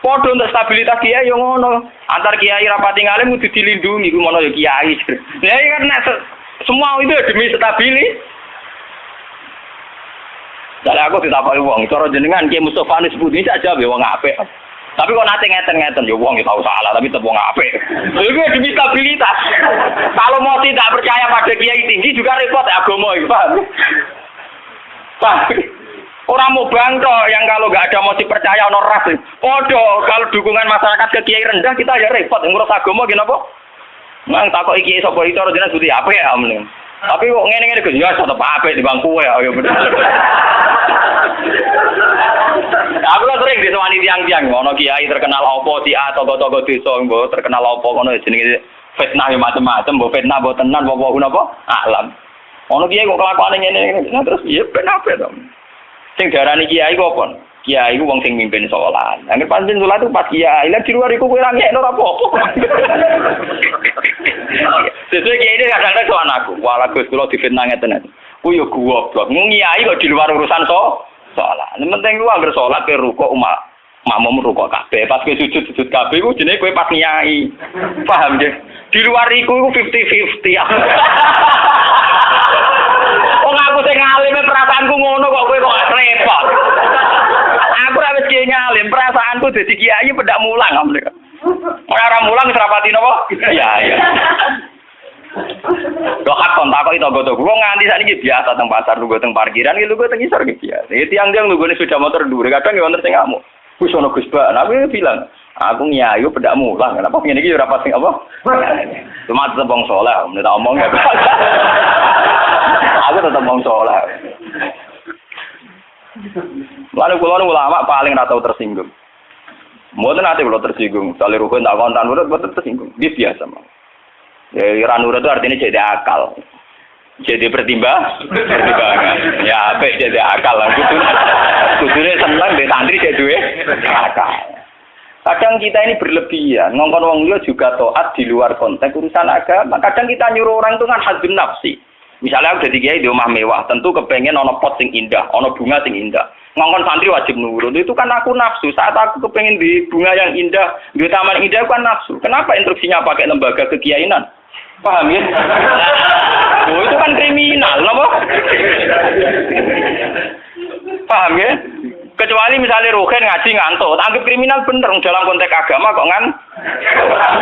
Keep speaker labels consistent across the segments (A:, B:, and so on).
A: Padha untuk stabilitas kiai yo ngono. Antar kiai rapati ngalim kudu dilindungi ku ngono yo kiai. Lah iki kan semua itu demi stabilitas. Jadi aku ditakoki wong, cara jenengan Ki Mustofa nis budi saja be wong apik. Tapi kok nate ngeten-ngeten ya wong tau salah tapi tetep wong apik. Itu demi stabilitas. Kalau mau tidak percaya pada kiai tinggi juga repot agama iki, paham? Paham? Orang mau bangko yang kalau nggak ada motif percaya ono ras. Podo kalau dukungan masyarakat ke kiai rendah kita ya repot ngurus agama gini apa? Mang takok iki sapa itu ora jelas budi apik ya mending. Tapi kok ngene-ngene Gus ya tetep apik di bangku ya bener. Aku lah sering disewani tiang-tiang ono kiai terkenal apa si A togo-togo desa mbok terkenal apa ngono jenenge fitnah ya macam-macam mbok fitnah mbok tenan apa napa alam. Ono kiai kok kelakuane ngene terus ya ben apik to. Sing diarani kiai ku apa? Kiai ku wong sing mimpin salat. Angger pancen salat itu pas kiai, lah di luar iku kowe ra ngekno ora apa-apa. Sesuai kiai ini kadang-kadang soal aku. Wala Gus kula difitnah ngeten. Ku yo goblok. Mung kiai kok di luar urusan salat. Yang penting ku angger salat ke rukuk makmum rukuk kabeh. Pas kowe sujud kabeh ku jenenge kowe pas kiai. Paham nggih? Di luar iku 50-50. Wong aku sing ngalime perasaanku ngono kok kowe kok repot. Aku ora wis kiai ngalim, perasaanku dadi kiai pendak mulang amne. Ora mulang wis rapati napa? Iya. Dohat kontak itu goto. Wong nganti sakniki biasa teng pasar lugu teng parkiran iki lugu teng isor iki biasa. Iki tiang-tiang lugune sepeda motor dhuwur kadang ya wonten sing ngamuk. Wis ono Gus Ba, aku bilang, aku nyayu pendak mulang. Kenapa ngene iki ora pas sing apa? Cuma tetep wong saleh, nek tak omong ya. Aku tetep wong saleh. Lalu kula ulama paling ora tau tersinggung. Mboten ate kula tersinggung, sale rukun tak kontan nurut mboten tersinggung. Dia biasa mah. Ya ora nurut itu artinya jadi akal. Jadi pertimbangan. Ya apik jadi akal lah gitu. Kudune seneng mbek santri jadi duwe akal. Kadang kita ini berlebihan, ngongkon wong liya juga taat di luar konteks urusan agama. Kadang kita nyuruh orang itu kan hadzun nafsi. Misalnya aku jadi kiai di rumah mewah, tentu kepengen ono pot sing indah, ono bunga sing indah. Ngongkon santri wajib nurut, itu kan aku nafsu. Saat aku kepengen di bunga yang indah, di taman indah kan nafsu. Kenapa instruksinya pakai lembaga kekiainan? Paham ya? Oh, itu kan kriminal, apa? Paham ya? Kecuali misalnya Ruhin ngaji ngantuk, anggap kriminal bener dalam konteks agama kok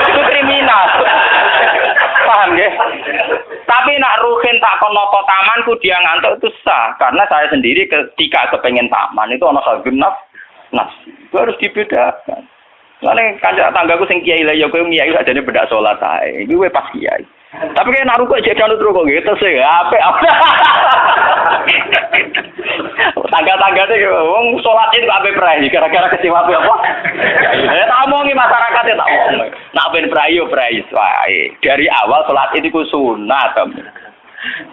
A: itu kriminal. Paham ya? Tapi nak Ruhin tak konoto tamanku dia ngantuk itu sah, karena saya sendiri ketika kepengen taman itu ono hadzun nafsi. Itu harus dibedakan. Soalnya kanca tanggaku sing kiai lah ya kowe kiai sakjane bedak salat ae. Iki kowe pas kiai. Tapi kayak nak rukuk jek janut rukuk gitu sih, apik. Tangga-tanggane wong salat itu apik prai gara-gara kecewa apa? Ya tak omongi masyarakat ya tak omong. Nak ben prai yo prai wae. Dari awal salat itu ku sunat.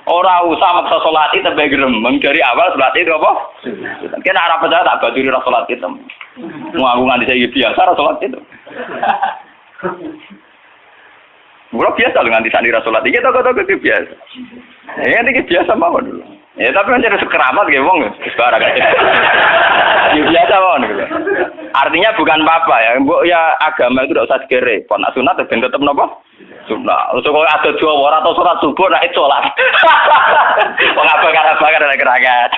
A: Ora usah maksa salat itu tambah gremeng dari awal salat itu apa? Kena ora percaya tak baturi ra salat itu. Mau aku nganti saya biasa ra salat itu. Gua biasa nganti sandi ra salat iki toko-toko biasa. Ya iki biasa mawon dulu. Ya tapi kan jadi sekeramat gitu wong sekarang kan. Ya biasa mawon gitu. Artinya bukan apa-apa ya. Mbok ya agama itu tidak usah dikere. Pon sunat ben tetep napa? Sunat. Terus kok ada Jawa ora tau salat subuh nek salat. Wong bakar nek keragat.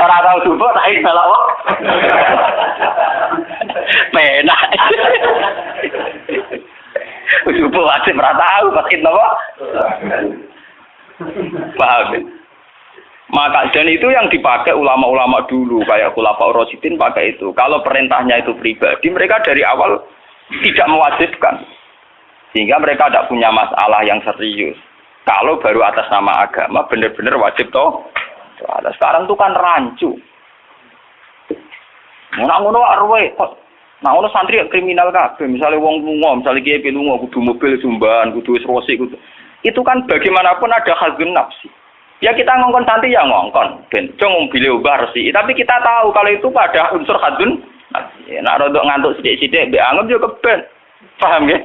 A: Ora tau subuh nek salat kok. Penak. Subuh wajib ora tau pas napa? Paham. Maka dan itu yang dipakai ulama-ulama dulu kayak Khulafaur Rasyidin pakai itu. Kalau perintahnya itu pribadi, mereka dari awal tidak mewajibkan. Sehingga mereka tidak punya masalah yang serius. Kalau baru atas nama agama benar-benar wajib toh. Sekarang itu kan rancu. Ngono arwe kok. Nah, ono santri kriminal kabeh. Misalnya wong lunga, misalnya kiai lunga kudu mobil sumban, kudu wis rosi kudu. Itu kan bagaimanapun ada hadzun nafsi. Ya kita ngongkon santri ya ngongkon, ben cung mobil ubah resi. Tapi kita tahu kalau itu pada unsur hadzun nafsi. Nek rodok ngantuk sithik-sithik mbek anggap yo keben. Paham ya?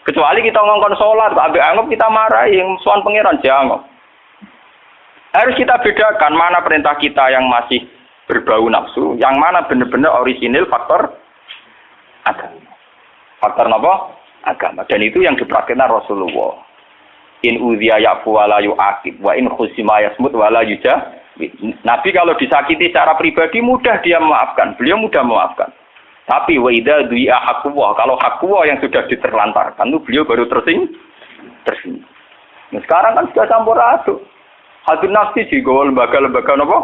A: Kecuali kita ngongkon salat, mbek anggap kita marahi yang suan pangeran jangan. Harus kita bedakan mana perintah kita yang masih berbau nafsu, yang mana benar-benar orisinil faktor Faktor apa? Agama. Dan itu yang dipraktikkan Rasulullah. In udhiya ya'fu wa la yu'aqib wa in khusima yasmut wa la yujah. Nabi kalau disakiti secara pribadi mudah dia memaafkan. Beliau mudah memaafkan. Tapi wa idza du'a haqqullah, kalau haqqullah yang sudah diterlantarkan itu beliau baru tersinggung. Nah, sekarang kan sudah campur aduk. Hadun nafsi juga lembaga-lembaga apa?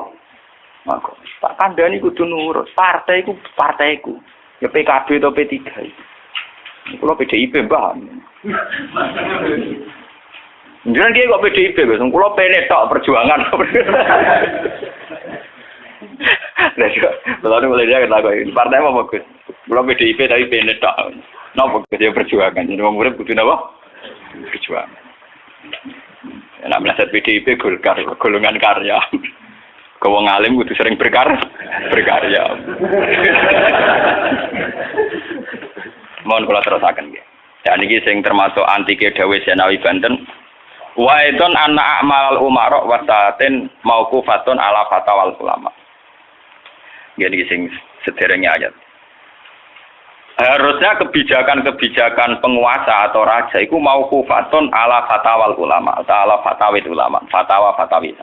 A: Maka tak kandhani kudu nurut. Partaiku. Ya PKB atau P3. Kalau PDIP mbah. Jangan dia kok PDIP, guys. Kalau PNS tak perjuangan. Lalu mulai dia kata ini partai apa bagus? Kalau PDIP tapi PNS tak. Napa dia perjuangan. Jadi orang murid butuh apa? Perjuangan. Nak melihat PDIP golongan karya. Kau ngalim butuh sering berkarya. Mohon kula terusaken nggih. Ya niki sing termasuk antike dawuh Senawi Banten. Wa idon anna a'mal umara wa sa'atin mauqufatun ala fatawal ulama. Nggih sing sederenge ayat. Harusnya kebijakan-kebijakan penguasa atau raja itu mauqufatun ala fatawal ulama atau ala fatawid ulama, fatwa-fatwi.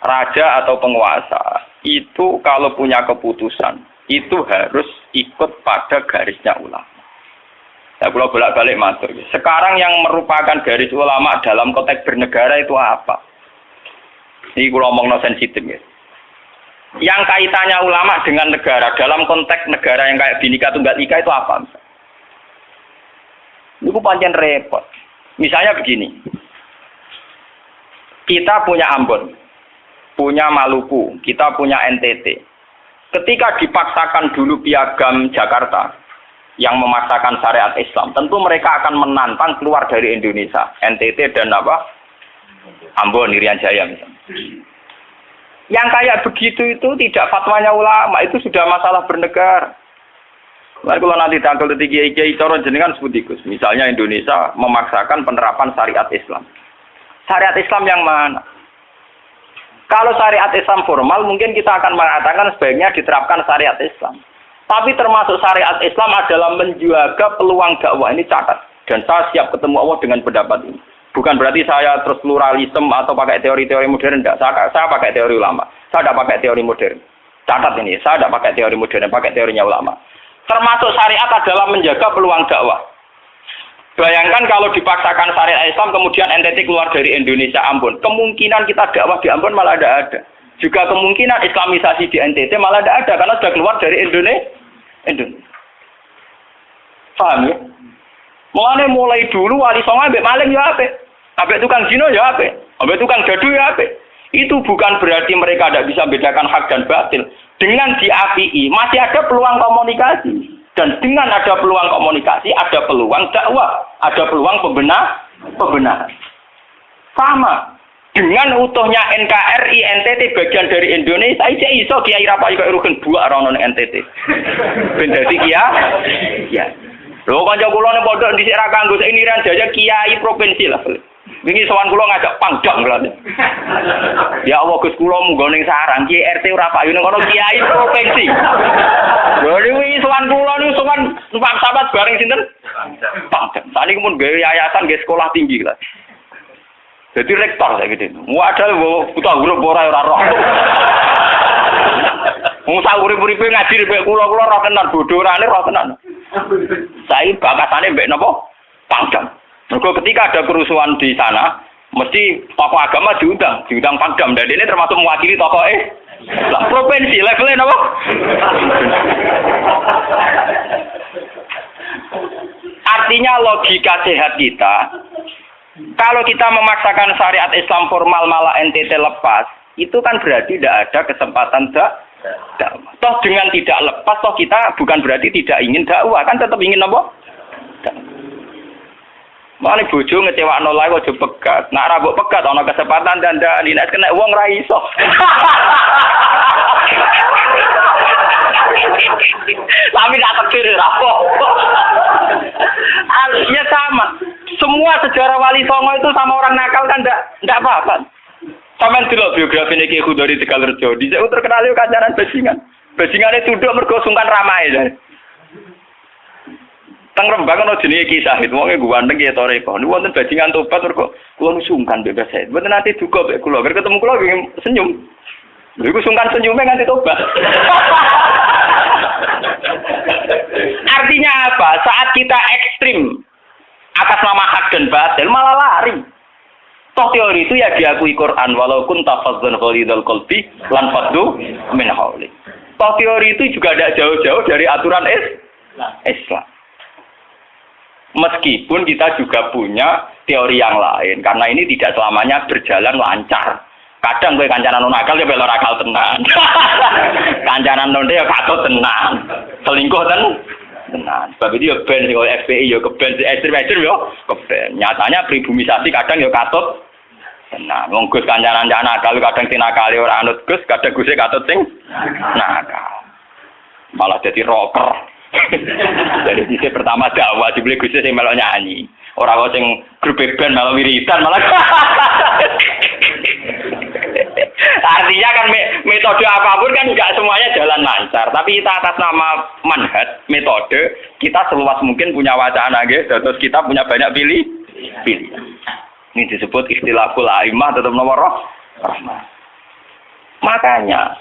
A: Raja atau penguasa itu kalau punya keputusan itu harus ikut pada garisnya ulama. Nah, kalau bolak-balik matur. Sekarang yang merupakan garis ulama dalam konteks bernegara itu apa? Ini kalau ngomong sensitif ya. Yang kaitannya ulama dengan negara dalam konteks negara yang kayak Bhinneka Tunggal Ika itu apa? Itu pancen repot. Misalnya begini. Kita punya Ambon, punya Maluku, kita punya NTT. Ketika dipaksakan dulu piagam Jakarta yang memaksakan syariat Islam, tentu mereka akan menantang keluar dari Indonesia, NTT dan apa? Ambon, Irian Jaya misalnya. Yang kayak begitu itu tidak fatwanya ulama, itu sudah masalah bernegara. Lalu kalau nanti tanggal kiai cara jenengan sebut ikus. Misalnya Indonesia memaksakan penerapan syariat Islam. Syariat Islam yang mana? Kalau syariat Islam formal mungkin kita akan mengatakan sebaiknya diterapkan syariat Islam. Tapi termasuk syariat Islam adalah menjaga peluang dakwah, ini catat. Dan saya siap ketemu Allah dengan pendapat ini. Bukan berarti saya terus pluralisme atau pakai teori-teori modern, tidak. Saya pakai teori ulama. Saya tidak pakai teori modern. Catat ini, saya tidak pakai teori modern, pakai teorinya ulama. Termasuk syariat adalah menjaga peluang dakwah. Bayangkan kalau dipaksakan syariat Islam kemudian NTT keluar dari Indonesia, Ambon. Kemungkinan kita dakwah di Ambon malah tidak ada. Juga kemungkinan Islamisasi di NTT malah tidak ada karena sudah keluar dari Indonesia. Paham ya? Mulai dulu wali songo ambek maling ya apik. Ambek tukang zina ya apik. Ambek tukang jadu ya apik. Itu bukan berarti mereka tidak bisa bedakan hak dan batil. Dengan diapii masih ada peluang komunikasi. Dan dengan ada peluang komunikasi, ada peluang dakwah, ada peluang pembenahan. Sama. Dengan utuhnya NKRI, NTT bagian dari Indonesia, aja iso Kiai Rapai kok rugen buak rono NTT. Ben dadi ya. Lho kanca kula ning pondok dhisik ra kanggo Irian Jaya Kiai provinsi lah. Wingi sowan kula ngajak pangdam kula. Ya Allah Gus kula munggo ning sarang Kiai RT ora payu ning kono Kiai provinsi. Lho wingi sowan kula niku sowan numpak sahabat bareng sinten? Pangdam. Saniki mun gawe yayasan nggih sekolah tinggi lah. Jadi rektor saya gitu. Wadah buta huruf ora roh. Wong sak urip-uripe ngaji mek kula roh tenan bodorane roh tenan. Saya bakasane mbek napa? Pangdam. Mergo ketika ada kerusuhan di sana, mesti tokoh agama diundang Pangdam. Dan ini termasuk mewakili tokoh Islam provinsi levelnya napa? Artinya logika sehat kita, kalau kita memaksakan syariat Islam formal malah NTT lepas, itu kan berarti tidak ada kesempatan dakwah. Toh dengan tidak lepas, toh kita bukan berarti tidak ingin dakwah, kan tetap ingin apa? Mane bojo ngecewakno lae aja pegat. Nak ra mbok pegat ana kesempatan dandani, nek kena wong ra iso. Tapi tak takdir ra apa. Artinya sama. Semua sejarah Wali Songo itu sama orang nakal kan enggak apa-apa. Sampeyan delok biografi Ki Khudori Tegalrejo, dhisik terkenal yo kancanan bajingan. Bajingane tunduk mergo sungkan ramae. Teng Rembang ana jenenge Ki Sahid, wonge ganteng ya toreko. Niku wonten bajingan tobat kok kula sungkan bebas Sahid. Mboten nate duka mek kula, ger ketemu kula nggih senyum. Lha iku sungkan senyume nganti tobat. Artinya apa? Saat kita ekstrim atas nama hak dan batil malah lari. Toh teori itu ya diakui Quran walaupun tafazzan ghalidul qalbi lan faddu min hauli. Toh teori itu juga tidak jauh-jauh dari aturan Islam. Meskipun kita juga punya teori yang lain, karena ini tidak selamanya berjalan lancar. Kadang gue kancanan non akal ya belor akal tenan. Kancanan non ya katut tenan. Selingkuh tenan. Sebab itu ya ben sing FPI ya keben ekstrem ya keben. Nyatanya pribumisasi kadang ya katut tenan. Wong Gus kancanan nakal kadang tinakali ora anut Gus, kadang Guse katut sing nakal. Malah jadi rocker. Dari sisi pertama dakwah dibeli Gus sing melok nyanyi. Ora kok sing grup band malah wiridan malah. Artinya kan metode apapun kan enggak semuanya jalan lancar, tapi kita atas nama manhaj, metode, kita seluas mungkin punya wacana nggih, terus kita punya banyak pilihan. Ini disebut ikhtilaful a'immah tetap nomor rahmah. Makanya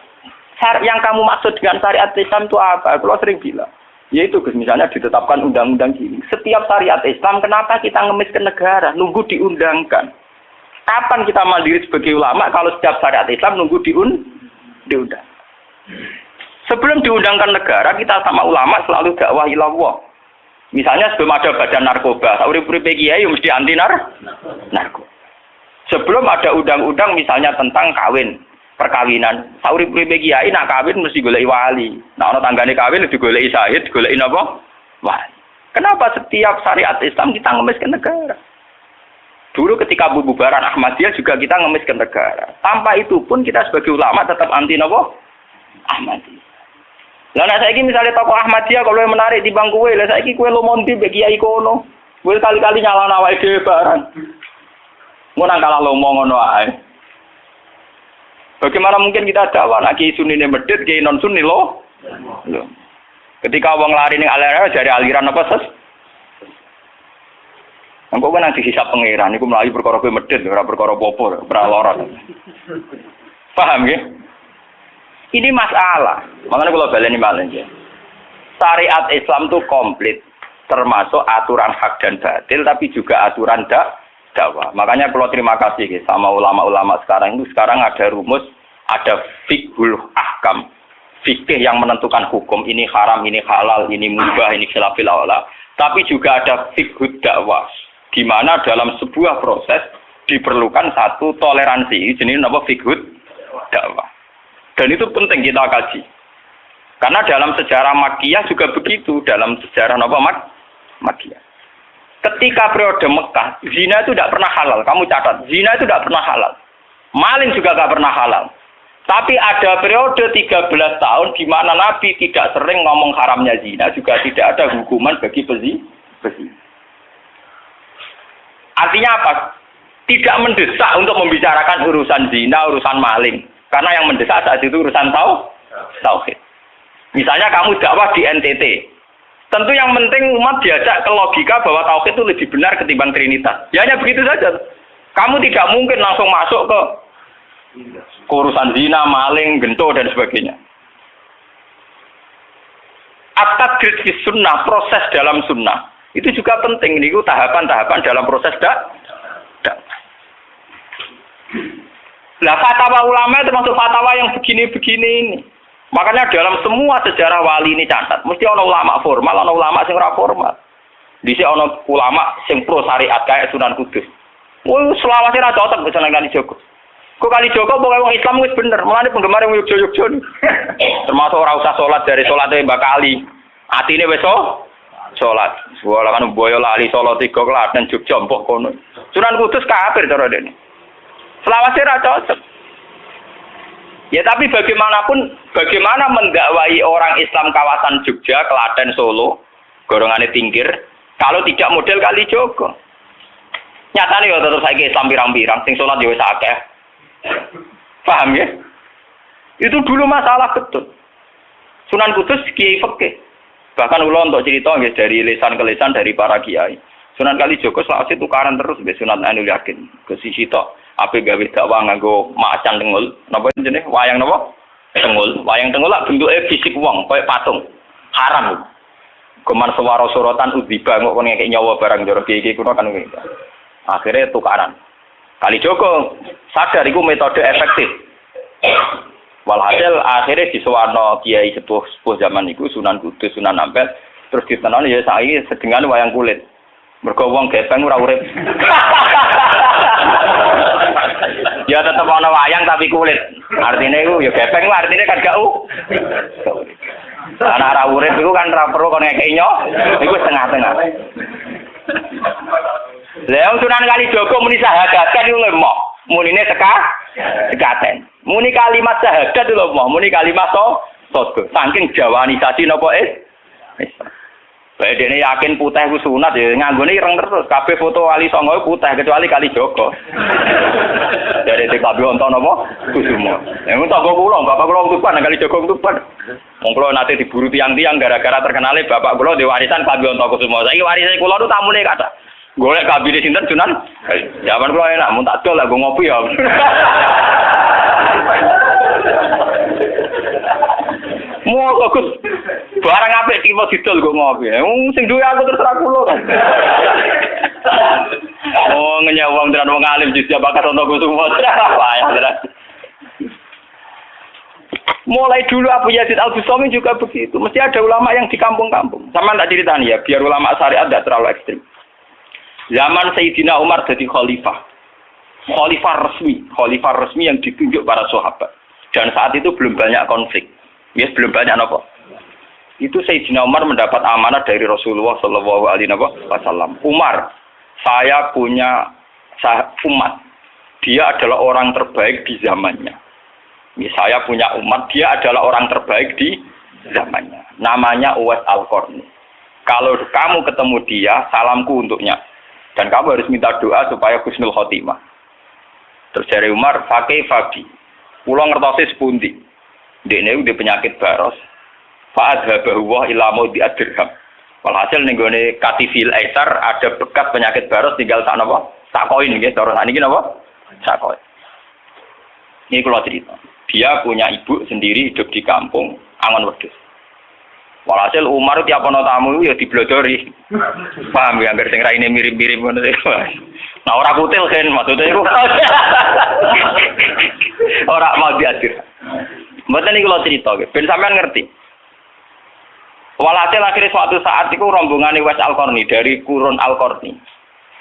A: yang kamu maksud dengan syariat Islam itu apa? Kalau sering bilang yaitu misalnya ditetapkan undang-undang gini. Setiap syariat Islam, kenapa kita ngemis ke negara? Nunggu diundangkan. Kapan kita mandiri sebagai ulama kalau setiap syariat Islam nunggu diundang? Sebelum diundangkan negara, kita sama ulama selalu dakwah ilallah. Misalnya sebelum ada badan narkoba, sauri-uripe kiai mesti anti narkoba. Sebelum ada undang-undang misalnya tentang perkawinan, sauri-uripe kiai nak kawin mesti goleki wali. Nah ana tanggane kawin digoleki syahid, digoleki napa? Wali. Kenapa setiap syariat Islam kita ngemis ke negara? Dulu ketika bubaran Ahmadiyah juga kita ngemis ke negara. Tanpa itu pun kita sebagai ulama tetap anti napa? Ahmadiyah. Lah nek saiki misalnya tokoh Ahmadiyah kalau yang menarik di bangku kowe, lah saiki kowe lomonti mbek kiai kono. Kowe kali-kali nyalahno awake dhewe barang. Ngono kalah lomo ngono ae. Bagaimana mungkin kita dakwah nak kiai sunni medhit, kiai non sunni loh. Ketika wong lari ning aliran dari aliran apa ses? Engko kan nanti hisab pangeran niku mlayu perkara kowe medhit ora perkara apa-apa, ora lara. Paham nggih? Ini masalah. Makanya kalau baleni malih nggih. Syariat Islam itu komplit, termasuk aturan hak dan batil tapi juga aturan dakwah. Makanya kalau terima kasih sama ulama-ulama sekarang itu sekarang ada rumus, ada fiqhul ahkam. Fikih yang menentukan hukum ini haram, ini halal, ini mubah, ini khilafil aula. Tapi juga ada fiqhud dakwah. Di mana dalam sebuah proses diperlukan satu toleransi. Jenis apa fiqhud dakwah. Dan itu penting kita kaji. Karena dalam sejarah Makkiyah juga begitu, dalam sejarah apa Makkiyah. Ketika periode Mekah, zina itu tidak pernah halal. Kamu catat, zina itu tidak pernah halal. Maling juga tidak pernah halal. Tapi ada periode 13 tahun di mana Nabi tidak sering ngomong haramnya zina, juga tidak ada hukuman bagi pezina. Artinya apa? Tidak mendesak untuk membicarakan urusan zina, urusan maling. Karena yang mendesak saat itu urusan tauhid. Misalnya kamu dakwah di NTT. Tentu yang penting umat diajak ke logika bahwa tauhid itu lebih benar ketimbang trinitas. Ya hanya begitu saja. Kamu tidak mungkin langsung masuk ke urusan zina, maling, gento dan sebagainya. At-tadrid fi sunnah, proses dalam sunnah. Itu juga penting. Ini tahapan-tahapan dalam proses dakwah. Lah fatwa ulama itu termasuk fatwa yang begini-begini ini. Makanya dalam semua sejarah wali ini catat, mesti ana ulama formal, ana ulama sing ora formal. Dhisik ana ulama sing pro syariat kayak Sunan Kudus. Woi, selawase ra cocok bisa nang Kali Joko. Kok Kali Joko pokoke wong Islam wis bener, mulane penggemar wong Yogyakarta. Termasuk ora usah salat dari salate Mbak Kali. Atine wis salat. Wala kan boyo lali salat 3 Klaten Jogja mbok kono. Sunan Kudus kafir cara dene. Selawase ra cocok. Ya tapi bagaimanapun, bagaimana mendakwai orang Islam kawasan Jogja, Klaten, Solo, golongane tingkir, kalau tidak model Kali Joko. Nyatane ya tetep saiki Islam pirang-pirang, sing salat ya wis akeh. Paham ya? Itu dulu masalah betul. Sunan Kudus kiai fikih. Bahkan ulo untuk cerita nggih dari lisan ke lisan dari para kiai. Sunan Kalijaga selawase tukaran terus mbek Sunan Ainul Yakin. Ke sisi tok ape gawe dakwah nganggo macan tengul. Napa jenenge wayang napa? Tengul. Wayang tengul lak bentuke fisik wong koyo patung. Haram. Kuman suwara sorotan udziba kok ngekek nyawa barang jero iki kuno kan ngene. Akhirnya tukaran. Kalijaga sadar iku metode efektif. Walhasil akhirnya disuwarno kiai sepuh zaman iku Sunan Kudus, Sunan Ampel, terus ditenoni ya saiki sedengan wayang kulit. Mergo wong gepeng ora urip. Ya tetep ana wayang tapi kulit. Artine iku ya gepeng artine kan gak Anak ra urip iku kan ra perlu kon ngekeki nyo, iku setengah-tengah. Lah Sunan Kalijaga muni syahadat iku lemok, munine sekaten. Muni kalimat syahadat lho mok, muni kalimat sodgo. Saking jawanisasi napa Bae dene yakin putih ku sunat ya nganggone ireng terus. Kabeh foto wali songo putih kecuali Kalijaga. Dari TKB wonten napa? Kusuma. Yang tangga kula, bapak kula tuban Kalijaga tuban. Wong kula nate diburu tiang-tiang gara-gara terkenale bapak kula di warisan KB Kusuma. Saiki warise kula nu tamune kathah. Golek kabine sinten Sunan? Zaman kula enak mun tak dol lah go ngopi ya. Mau Gus barang apik iki mau didol go ngopi. Sing duwe aku terserah kula kan. Oh ngenyawang tenan wong alim jujur bakat ono Kusuma. Payah tenan. Mulai dulu Abu Yazid Al-Bustami juga begitu. Mesti ada ulama yang di kampung-kampung. Sama tak ceritani ya, biar ulama syariat tidak terlalu ekstrim. Zaman Sayyidina Umar jadi khalifah. Khalifah resmi yang ditunjuk para sahabat. Dan saat itu belum banyak konflik. Yes, belum banyak apa. Itu Sayyidina Umar mendapat amanah dari Rasulullah Shallallahu Alaihi Wasallam. Umar, saya punya umat. Dia adalah orang terbaik di zamannya. Saya punya umat, dia adalah orang terbaik di zamannya. Namanya Uwais Al-Qarni. Kalau kamu ketemu dia, salamku untuknya. Dan kamu harus minta doa supaya husnul khotimah. Terus dari Umar, pakai Fabi. Pulang ngertosi sepundi. Dia udah penyakit baros. Fa'adhabahu wa ilamu di'adirham. Walhasil nenggone katifil aisar ada bekas penyakit baros tinggal sak napa? Sak koin nggih, cara saniki napa? Sak koin. Ini kalau cerita. Dia punya ibu sendiri hidup di kampung Angon Wedhus. Walhasil Umar tiap ana tamu ya diblodori. Paham ya anggar sing raine mirip-mirip ngono iki. Nah ora kutil kan maksudnya iku. Ora mau diadir. Mboten iki kula cerita nggih, ben sampean ngerti. Walhasil akhirnya suatu saat iku rombongane Uwais Al-Qarni dari Qurun Al-Qarni.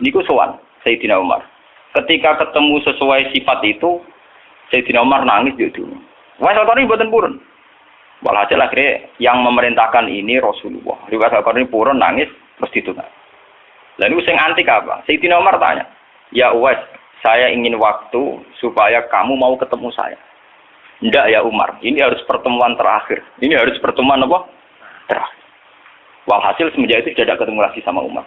A: Niku sowan Sayyidina Umar. Ketika ketemu sesuai sifat itu Sayyidina Umar nangis juga dulu. Uwais Al-Qarni mboten purun. Walhasil akhirnya yang memerintahkan ini Rasulullah. Uwais Al-Qarni purun nangis terus ditunjuk. Lalu sing antik apa? Sayyidina Umar tanya, "Ya Uwais, saya ingin waktu supaya kamu mau ketemu saya." "Ndak ya Umar, ini harus pertemuan terakhir. Ini harus pertemuan apa? Terakhir." Walhasil semenjak itu tidak ketemu lagi sama Umar.